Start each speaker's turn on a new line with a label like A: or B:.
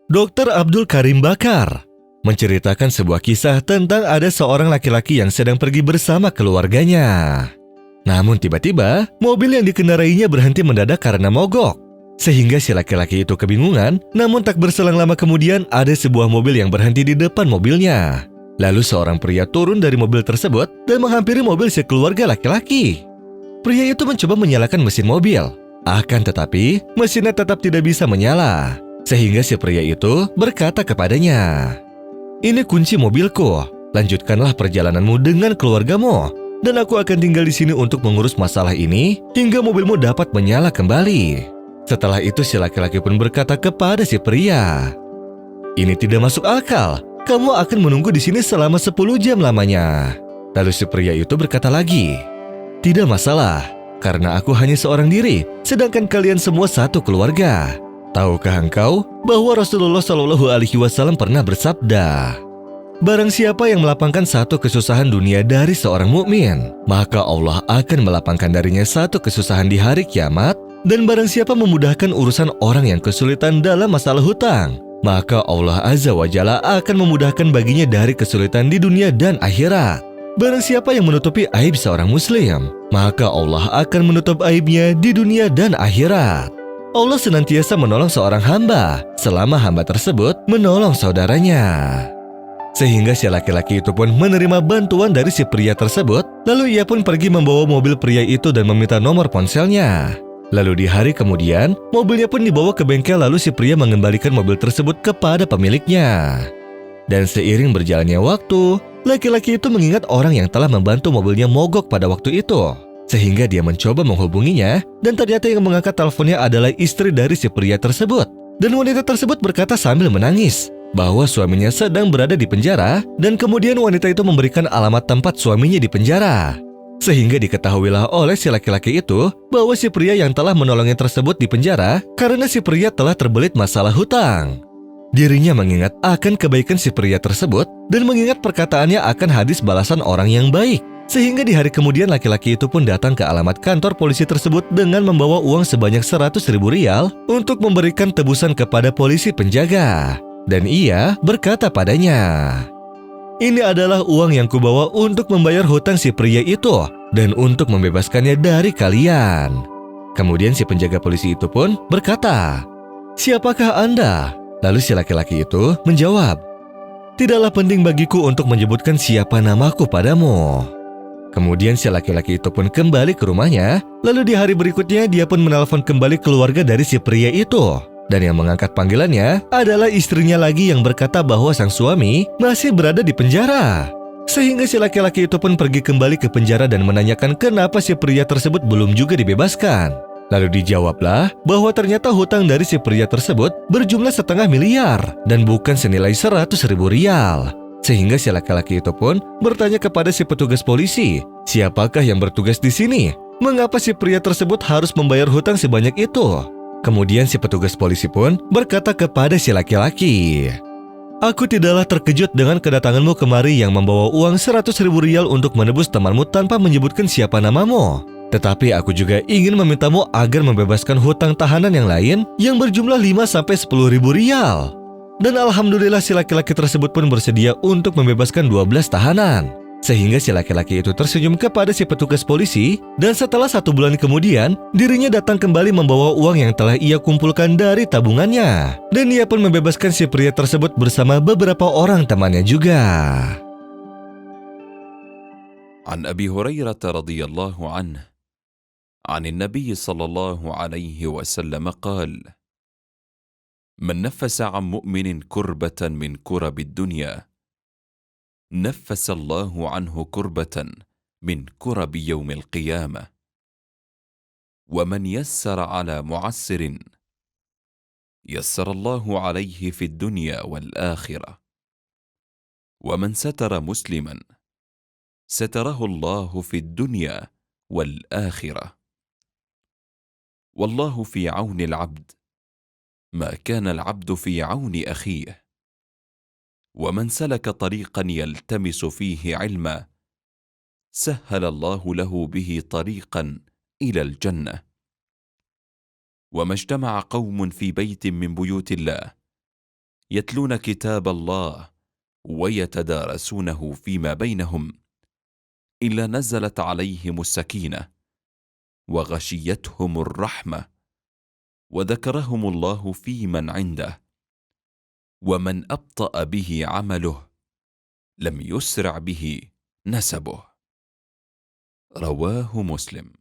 A: Dr. Abdul Karim Bakar menceritakan sebuah kisah tentang ada seorang laki-laki yang sedang pergi bersama keluarganya. Namun tiba-tiba, mobil yang dikendarainya berhenti mendadak karena mogok. Sehingga si laki-laki itu kebingungan, namun tak berselang lama kemudian ada sebuah mobil yang berhenti di depan mobilnya. Lalu seorang pria turun dari mobil tersebut dan menghampiri mobil sekeluarga laki-laki. Pria itu mencoba menyalakan mesin mobil. Akan tetapi, mesinnya tetap tidak bisa menyala. Sehingga si pria itu berkata kepadanya, "Ini kunci mobilku, lanjutkanlah perjalananmu dengan keluargamu, dan aku akan tinggal di sini untuk mengurus masalah ini hingga mobilmu dapat menyala kembali." Setelah itu si laki-laki pun berkata kepada si pria, "Ini tidak masuk akal, kamu akan menunggu di sini selama 10 jam lamanya." Lalu si pria itu berkata lagi, "Tidak masalah, karena aku hanya seorang diri, sedangkan kalian semua satu keluarga. Tahukah engkau bahwa Rasulullah Shallallahu Alaihi Wasallam pernah bersabda, barang siapa yang melapangkan satu kesusahan dunia dari seorang mukmin, maka Allah akan melapangkan darinya satu kesusahan di hari kiamat. Dan barang siapa memudahkan urusan orang yang kesulitan dalam masalah hutang, maka Allah Azza wa Jalla akan memudahkan baginya dari kesulitan di dunia dan akhirat. Barang siapa yang menutupi aib seorang muslim, maka Allah akan menutup aibnya di dunia dan akhirat. Allah senantiasa menolong seorang hamba selama hamba tersebut menolong saudaranya." Sehingga si laki-laki itu pun menerima bantuan dari si pria tersebut. Lalu ia pun pergi membawa mobil pria itu dan meminta nomor ponselnya. Lalu di hari kemudian, mobilnya pun dibawa ke bengkel, lalu si pria mengembalikan mobil tersebut kepada pemiliknya. Dan seiring berjalannya waktu, laki-laki itu mengingat orang yang telah membantu mobilnya mogok pada waktu itu. Sehingga dia mencoba menghubunginya, dan ternyata yang mengangkat teleponnya adalah istri dari si pria tersebut. Dan wanita tersebut berkata sambil menangis bahwa suaminya sedang berada di penjara, dan kemudian wanita itu memberikan alamat tempat suaminya di penjara. Sehingga diketahuilah oleh si laki-laki itu bahwa si pria yang telah menolongnya tersebut di penjara karena si pria telah terbelit masalah hutang. Dirinya mengingat akan kebaikan si pria tersebut dan mengingat perkataannya akan hadis balasan orang yang baik. Sehingga di hari kemudian laki-laki itu pun datang ke alamat kantor polisi tersebut dengan membawa uang sebanyak 100.000 rial untuk memberikan tebusan kepada polisi penjaga. Dan ia berkata padanya, "Ini adalah uang yang kubawa untuk membayar hutang si pria itu dan untuk membebaskannya dari kalian." Kemudian si penjaga polisi itu pun berkata, "Siapakah Anda?" Lalu si laki-laki itu menjawab, "Tidaklah penting bagiku untuk menyebutkan siapa namaku padamu." Kemudian si laki-laki itu pun kembali ke rumahnya. Lalu di hari berikutnya dia pun menelpon kembali keluarga dari si pria itu. Dan yang mengangkat panggilannya adalah istrinya lagi yang berkata bahwa sang suami masih berada di penjara. Sehingga si laki-laki itu pun pergi kembali ke penjara dan menanyakan kenapa si pria tersebut belum juga dibebaskan. Lalu dijawablah bahwa ternyata hutang dari si pria tersebut berjumlah 500 miliar dan bukan senilai 100.000 rial. Sehingga si laki-laki itu pun bertanya kepada si petugas polisi, siapakah yang bertugas di sini? Mengapa si pria tersebut harus membayar hutang sebanyak itu? Kemudian si petugas polisi pun berkata kepada si laki-laki, "Aku tidaklah terkejut dengan kedatanganmu kemari yang membawa uang 100.000 rial untuk menebus temanmu tanpa menyebutkan siapa namamu. Tetapi aku juga ingin memintamu agar membebaskan hutang tahanan yang lain yang berjumlah 5-10.000 rial. Dan alhamdulillah si laki-laki tersebut pun bersedia untuk membebaskan 12 tahanan. Sehingga si laki-laki itu tersenyum kepada si petugas polisi, dan setelah 1 bulan kemudian, dirinya datang kembali membawa uang yang telah ia kumpulkan dari tabungannya. Dan ia pun membebaskan si pria tersebut bersama beberapa orang temannya juga.
B: An Abi Hurairah radhiyallahu anhu, an Nabi sallallahu alaihi wasallam qala, من نفس عن مؤمن كربة من كرب الدنيا نفس الله عنه كربة من كرب يوم القيامة ومن يسر على معسر يسر الله عليه في الدنيا والآخرة ومن ستر مسلما ستره الله في الدنيا والآخرة والله في عون العبد ما كان العبد في عون أخيه ومن سلك طريقا يلتمس فيه علما سهل الله له به طريقا إلى الجنة وما اجتمع قوم في بيت من بيوت الله يتلون كتاب الله ويتدارسونه فيما بينهم إلا نزلت عليهم السكينة وغشيتهم الرحمة وذكرهم الله في من عنده، ومن أبطأ به عمله لم يسرع به نسبه. رواه مسلم.